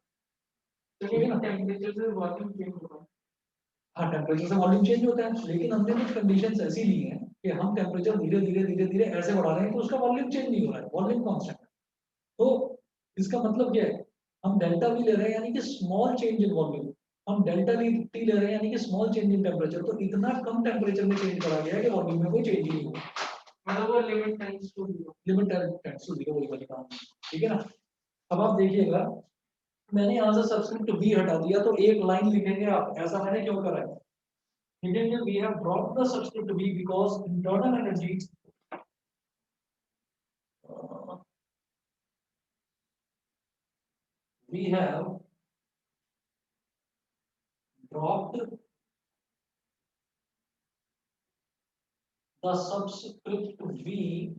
ठीक है ना? टेम्परेचर से वॉल्यूम चेंज होगा। हाँ, टेम्परेचर से वॉल्यूम चेंज होता है, लेकिन हमने कुछ कंडीशंस ऐसी ली हैं कि हम टेम्परेचर धीरे धीरे धीरे धीरे ऐसे बढ़ा रहे हैं तो उसका वॉल्यूम चेंज नहीं हो रहा है, वॉल्यूम कांस्टेंट है। तो इसका मतलब क्या है, हम डेल्टा V ले रहे हैं यानी कि स्मॉल चेंज इन वॉल्यूम, हम डेल्टा T ले रहे हैं यानी कि स्मॉल चेंज इन टेम्परेचर। तो इतना कम टेम्परेचर में चेंज करा गया है कि वॉल्यूम में कोई चेंज ही नहीं हुआ, मतलब वो limit tends to zero. Limit tends to zero, वही वाली काम। ठीक है ना? अब आप देखिएगा, मैंने यहाँ से सबस्क्रिप्ट V हटा दिया तो एक लाइन लिखेंगे आप, ऐसा मैंने क्यों करा है? लिखेंगे we have dropped the subscript V because internal energy we have dropped the subscript V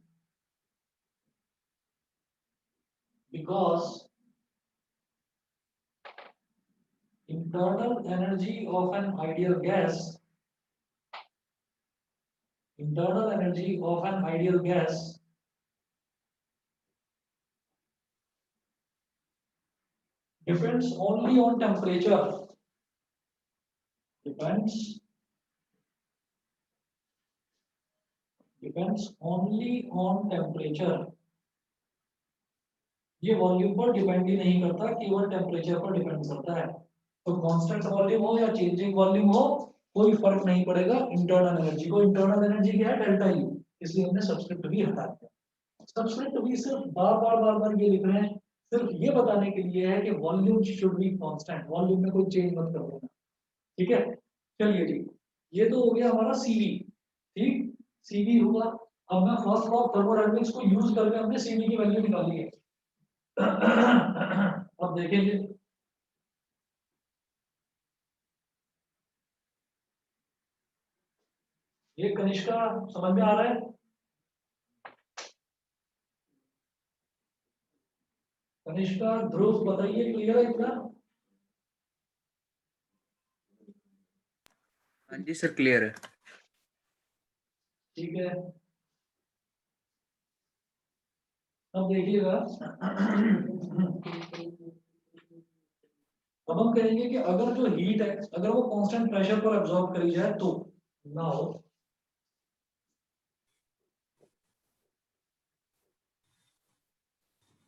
because internal energy of an ideal gas, internal energy of an ideal gas depends only on temperature, depends only on temperature। ये volume पर depend ही नहीं करता, केवल temperature पर depend करता है। तो constant volume हो या चेंजिंग वॉल्यूम हो, कोई फर्क नहीं पड़ेगा इंटरनल एनर्जी को। इंटरनल एनर्जी क्या है? डेल्टा यू, इसलिए हमने सबस्क्रिप्ट भी हटा दिया। सबस्क्रिप्ट भी सिर्फ बार बार ये लिख रहे हैं, सिर्फ ये बताने के लिए है कि volume should be constant, volume में कोई चेंज मत कर देना। ठीक है, चलिए जी, ये तो हो गया हमारा सीवी। ठीक, सीवी हुआ। अब मैं फर्स्ट लॉ ऑफ थर्मोडायनामिक्स को यूज करके हमने सीवी की वैल्यू निकाली है। अब देखेंगे, ये कनिष्का समझ में आ रहा है? कनिष्का, ध्रुव, बताइए, क्लियर है इतना? हाँ जी सर, क्लियर है। ठीक है, अब देखिएगा, अब हम कहेंगे कि अगर जो हीट है, अगर वो कांस्टेंट प्रेशर पर एब्जॉर्ब करी जाए तो now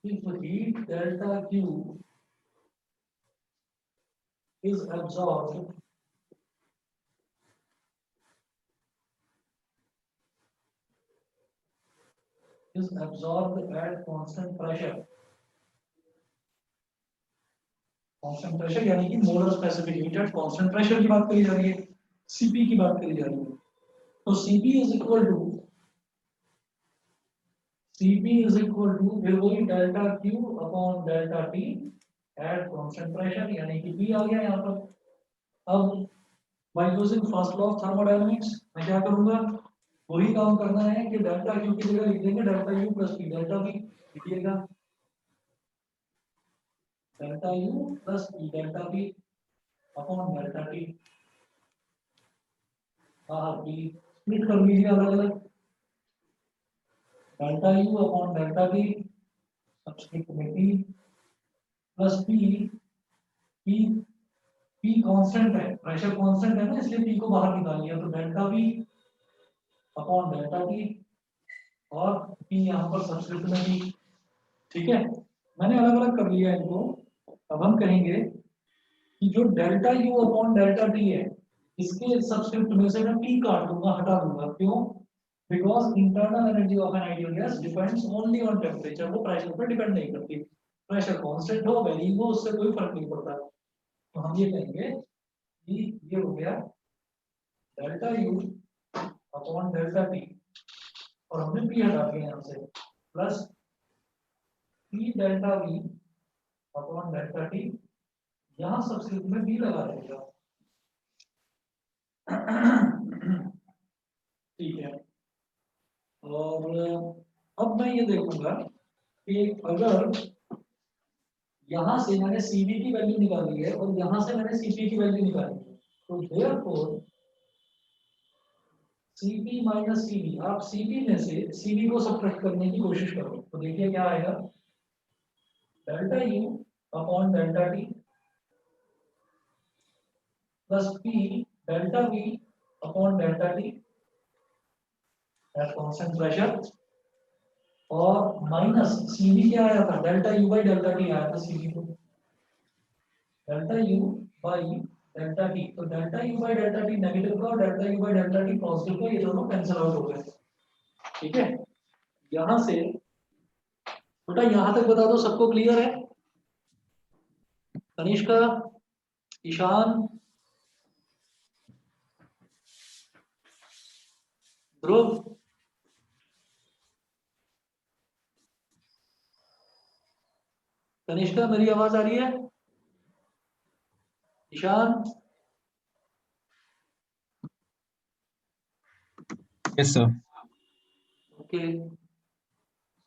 if heat delta Q is absorbed at constant pressure, constant pressure यानी कि molar specific heat at constant pressure की बात करी जा रही है, सीपी की बात करी जा रही है। तो सीपी इज इक्वल टू फिर वही delta Q upon delta T eight constant pressure, यानी कि पी आ गया यहाँ पर। अब by using first law of thermodynamics मैं क्या करूंगा, वही काम करना है कि डेल्टा क्यू की जगह लिख देंगे delta U plus P, delta P लिखिएगा, delta U plus P delta P upon delta T. हाँ, पी स्प्लिट कर लीजिए अलग अलग, delta U upon delta T subscript में T plus P, P P constant है, प्रेशर कांस्टेंट है ना, इसलिए पी को बाहर निकाल लिया, तो delta P upon delta T और पी यहाँ पर सब्सक्रिप्ट में टी। ठीक है, मैंने अलग अलग कर लिया इनको। अब हम कहेंगे कि जो delta U upon delta T है, इसके सब्सक्रिप्ट में से मैं पी काट दूंगा, हटा दूंगा। क्यों? Because internal energy of an ideal gas depends only on temperature, वो प्रेशर पर डिपेंड नहीं करती। प्रेशर कांस्टेंट हो वैल्यू हो, उससे कोई फर्क नहीं पड़ता। तो हम ये कहेंगे कि ये हो गया delta U upon delta T, और हमने पी हटा दिया यहाँ से, plus P delta we upon delta T, यहाँ सब्सक्रिप्ट में बी लगा देगा। ठीक है, और अब मैं ये देखूंगा कि अगर यहां से मैंने CV की वैल्यू निकाली है और यहां से मैंने CP की वैल्यू निकाली है, तो देयरफॉर CP माइनस CV, आप CP में से CV को सब्ट्रैक्ट करने की कोशिश करो, तो देखिए क्या आएगा, delta U upon delta T plus P delta V upon delta T at constant pressure, और माइनस CV क्या आया था, delta U by delta T आया था CV को, delta U by delta T, तो delta U by delta T negative का और delta U by delta T positive का, ये दोनों कैंसिल आउट हो गए। ठीक है, यहां से बेटा यहां तक बता दो सबको क्लियर है? तनिष्का, ईशान, ध्रुव, तनिष्का मेरी आवाज आ रही है? Ishan, Yes, sir. ओके,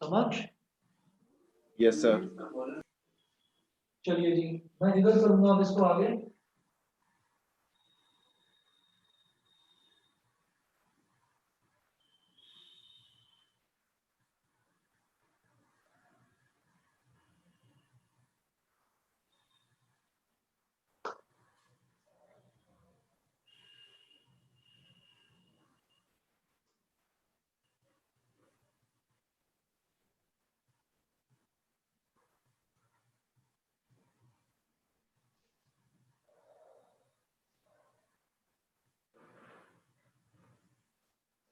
समझ? Yes, sir. चलिए जी, मैं इधर करूंगा अब इसको आगे।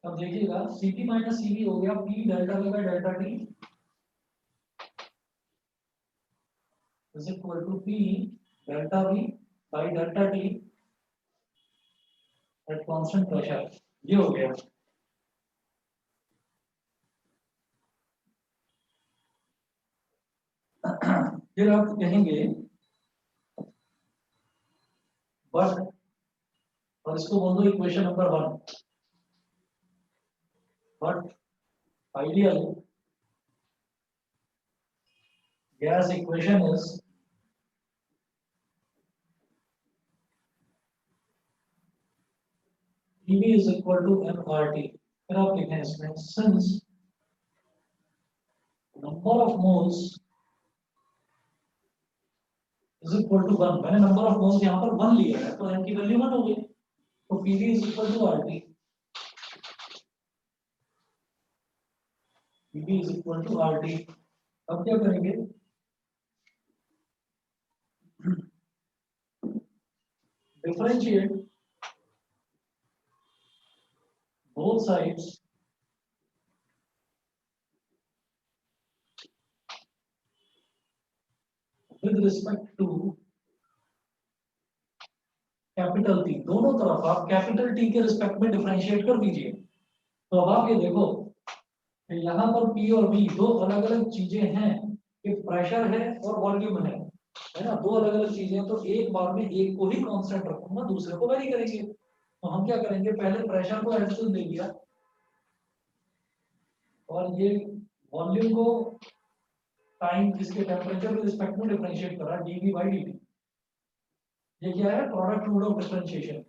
अब देखिएगा CP माइनस CV हो गया P delta V by delta T is equal to P delta V by delta T at constant pressure, ये हो गया। फिर आप कहेंगे बट, और इसको बोल दो equation number 1, but ideal gas equation is PV is equal to mRT। फिर आप लिखें इसमें since number of moles is equal to 1, मैंने number of moles यहाँ पर 1 लिया है तो m की वैल्यू 1 हो गई, तो PV is equal to RT, PV is equal to RT। अब क्या करेंगे, differentiate both sides with respect to capital T, दोनों तरफ आप कैपिटल T के रिस्पेक्ट में डिफरेंशिएट कर दीजिए। तो अब आप ये देखो कि यहाँ पर P और V दो अलग अलग चीजें हैं, कि प्रेशर है और वॉल्यूम है ना, दो अलग अलग चीजें हैं, तो एक बार में एक को ही कांस्टेंट रखूंगा, दूसरे को वेरी करेंगे। तो हम क्या करेंगे, पहले प्रेशर को एज दे दिया और ये वॉल्यूम को टाइम इसके टेम्परेचर के रिस्पेक्ट में डिफरेंशिएट करा dV बाई dt। ये क्या है, प्रोडक्ट रूल ऑफ डिफरेंशिएशन।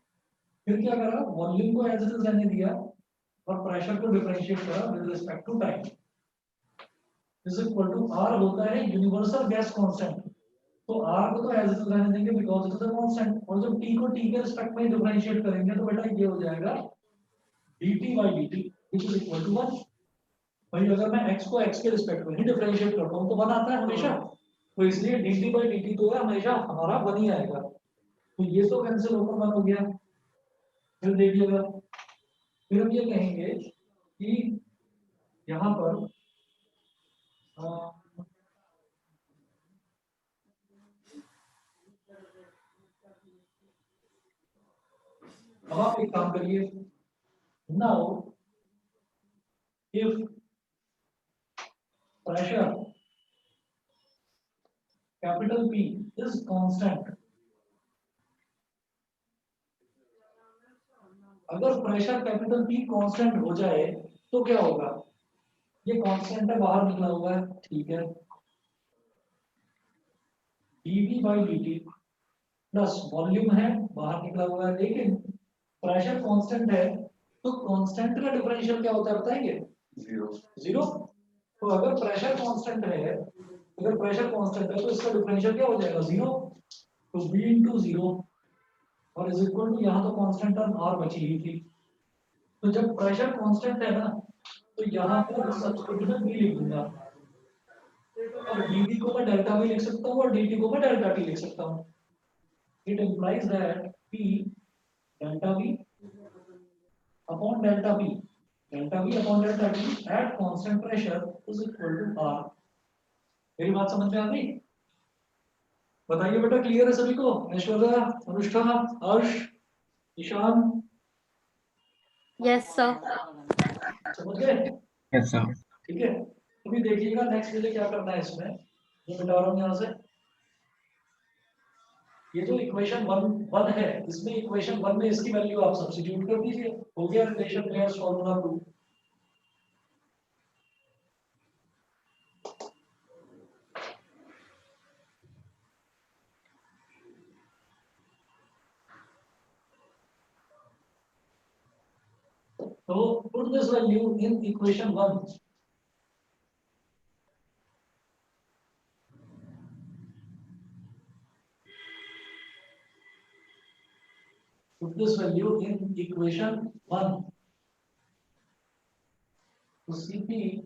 फिर क्या करा, वॉल्यूम को एज इट इज रहने दिया और प्रेशर को डिफरेंशिएट करा with respect to time, is equal to R होता है यूनिवर्सल गैस कांस्टेंट, तो R को तो एज इट इज रहने देंगे because it is a constant, और जब T को T के रिस्पेक्ट में डिफरेंशिएट करेंगे तो बेटा ये हो जाएगा dt by dt which is equal to 1। भाई अगर मैं x को x के रिस्पेक्ट में ही डिफरेंशिएट करता हूं तो 1 आता है हमेशा, तो इसलिए dt बाई dt तो है हमेशा हमारा 1 ही आएगा, तो ये तो कैंसिल होकर 1 हो गया। फिर देखिएगा, फिर हम ये कहेंगे कि यहाँ पर अब आप एक काम करिए, now if pressure capital P is constant, अगर प्रेशर कैपिटल P कांस्टेंट हो जाए तो क्या होगा, ये कांस्टेंट है, बाहर निकला हुआ है, ठीक है। dv by dt plus volume है, बाहर निकला हुआ है, लेकिन प्रेशर कांस्टेंट है, तो कांस्टेंट का डिफरेंशियल क्या होता है बताएंगे? जीरो। जीरो। तो अगर प्रेशर कांस्टेंट है, तो इसका डिफरेंशियल क्या हो जाएगा? जीरो। तो v into जीरो और इज इक्वल टू, यहाँ तो कांस्टेंट टर्म r बची ही थी, तो जब प्रेशर कांस्टेंट है ना, तो यहाँ पर सब्स्टिट्यूशन v लिख दूंगा, और dt को मैं डेल्टा v लिख सकता हूँ और dt को मैं डेल्टा t लिख सकता हूँ। It implies that p delta v upon delta v upon delta t at constant pressure is equal to r। मेरी बात समझ में आ गई? बताइए बेटा, क्लियर है सभी को? ऐश्वर्या, अनुष्ठा, हर्ष, ईशान, Yes, sir. समझ गए? Yes sir. ठीक है, अभी देखिएगा नेक्स्ट मुझे क्या करना है इसमें, ये मिटा रहा हूँ यहाँ से। ये जो इक्वेशन वन है, इसमें इक्वेशन वन में इसकी वैल्यू आप सब्स्टिट्यूट कर दीजिए, हो गया relation gas formula prove. So put this value in equation 1. Put this value in equation 1. So Cp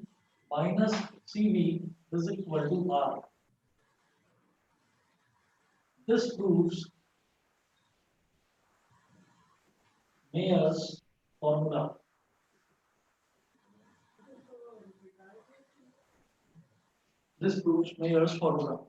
minus Cv is equal to R. This proves Mayer's formula. This proves Mayer's formula.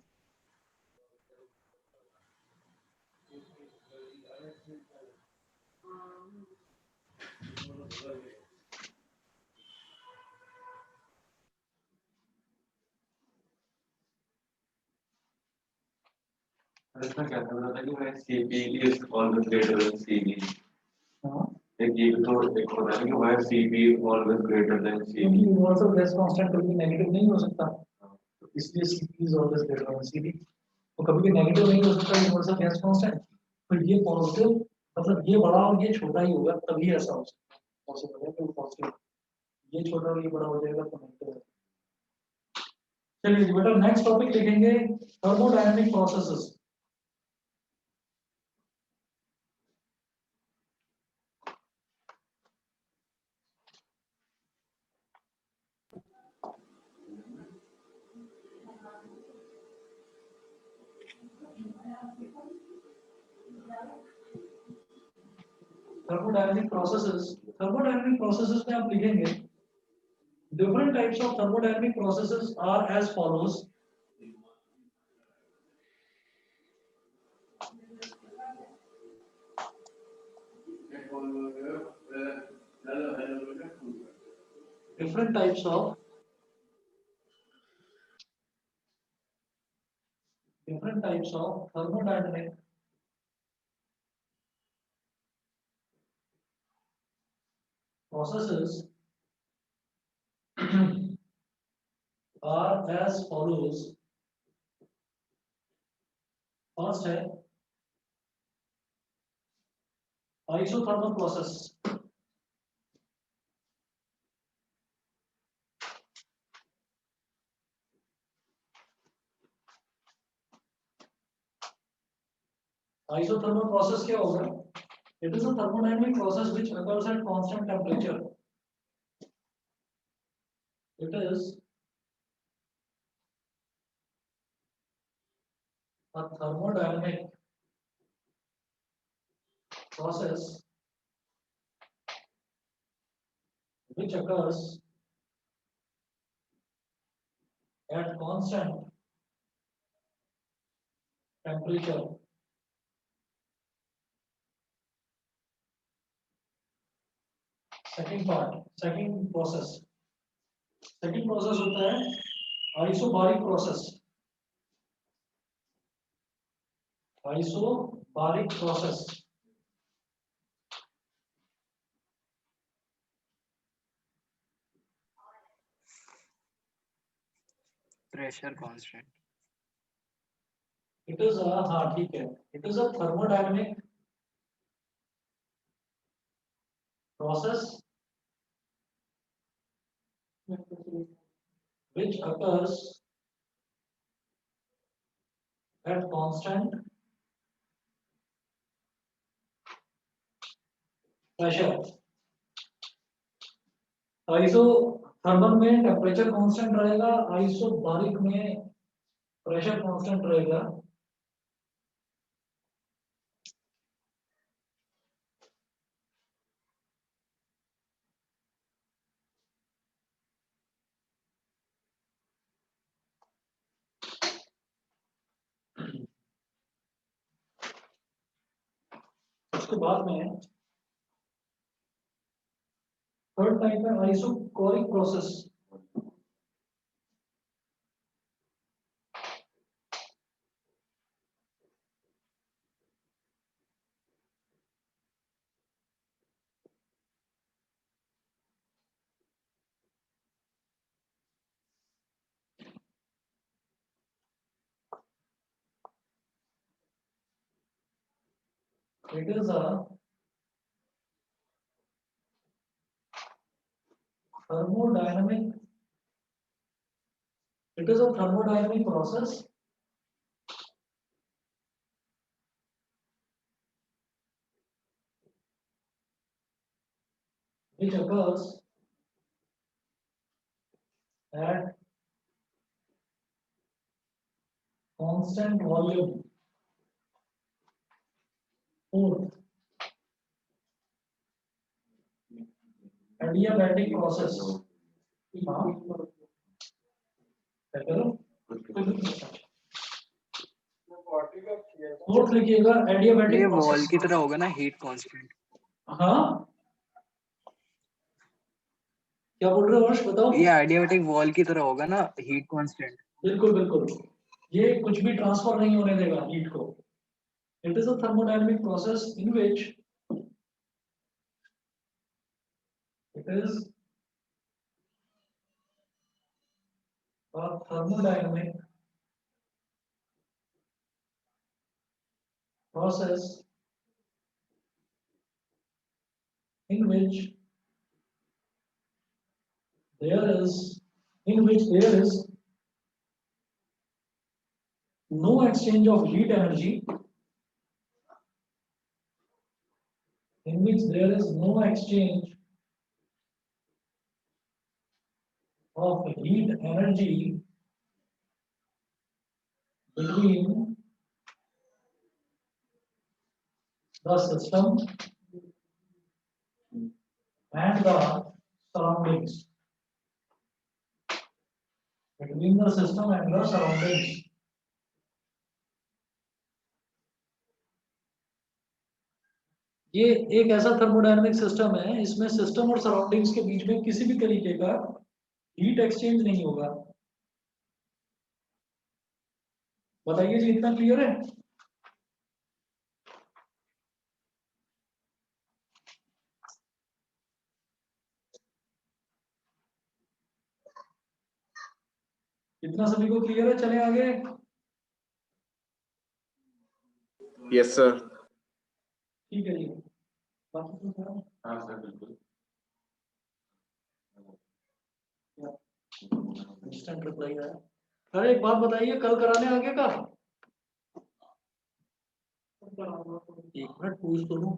इसमें क्या था था कि मैं CP is always greater than CV। हाँ, एक ये तो एक होता है कि why CP always greater than क्योंकि CV। यूनिवर्सल गैस कांस्टेंट कभी नेगेटिव नहीं हो सकता, तो इसलिए Cp is always greater than Cv। तो कभी भी नेगेटिव नहीं हो सकता यूनिवर्सल गैस कांस्टेंट, तो ये पॉजिटिव, मतलब ये बड़ा और ये छोटा ही होगा, तभी ऐसा हो सकता है। पॉसिबल है कि वो पॉजिटिव, ये छोटा और ये बड़ा हो जाएगा तो नेगेटिव है। चलिए बेटा, नेक्स्ट टॉपिक लिखेंगे थर्मोडायनामिक प्रोसेसेस। थर्मोडायनामिक प्रोसेसेस में आप लिखेंगे different types of thermodynamic processes are as follows. Different types of thermodynamic processes are as follows. First है isothermal process. Isothermal process क्या होगा? It is a thermodynamic process which occurs at constant temperature. It is a thermodynamic process which occurs at constant temperature. second process होता है isobaric process। isobaric process pressure constant. It is हाँ ठीक है, it is a thermodynamic process which occurs at constant pressure। Iso thermal में temperature constant रहेगा, isobaric में pressure constant रहेगा। उसके बाद में थर्ड टाइप है isochoric process. It is a thermodynamic. It is a thermodynamic process which occurs at constant volume. Fourth, adiabatic process. हाँ, क्या करो? फोर्थ लिखिएगा ये एडियाबैटिक वॉल प्रोसेस। की तरह होगा ना हीट कांस्टेंट। हाँ, क्या बोल रहे हो हर्ष, बताओ। ये एडियाबैटिक वॉल की तरह होगा ना हीट कांस्टेंट। बिल्कुल बिल्कुल, ये कुछ भी ट्रांसफर नहीं होने देगा हीट को। It is a thermodynamic process in which it is a thermodynamic process in which there is no exchange of heat energy, in which there is no exchange of heat energy between the system and the surroundings. Between the system and the surroundings. ये एक ऐसा thermodynamic system है, इसमें system और surroundings के बीच में किसी भी तरीके का हीट एक्सचेंज नहीं होगा। बताइए जी, इतना क्लियर है? इतना सभी को क्लियर है? चले आगे। Yes, sir. ठीक है जी, बाकी तो सर हाँ सर बिल्कुल। इंस्टेंट रिप्लाई है। अरे एक बात बताइए, कल कराने आगे का? एक मिनट पूछ तो लूं।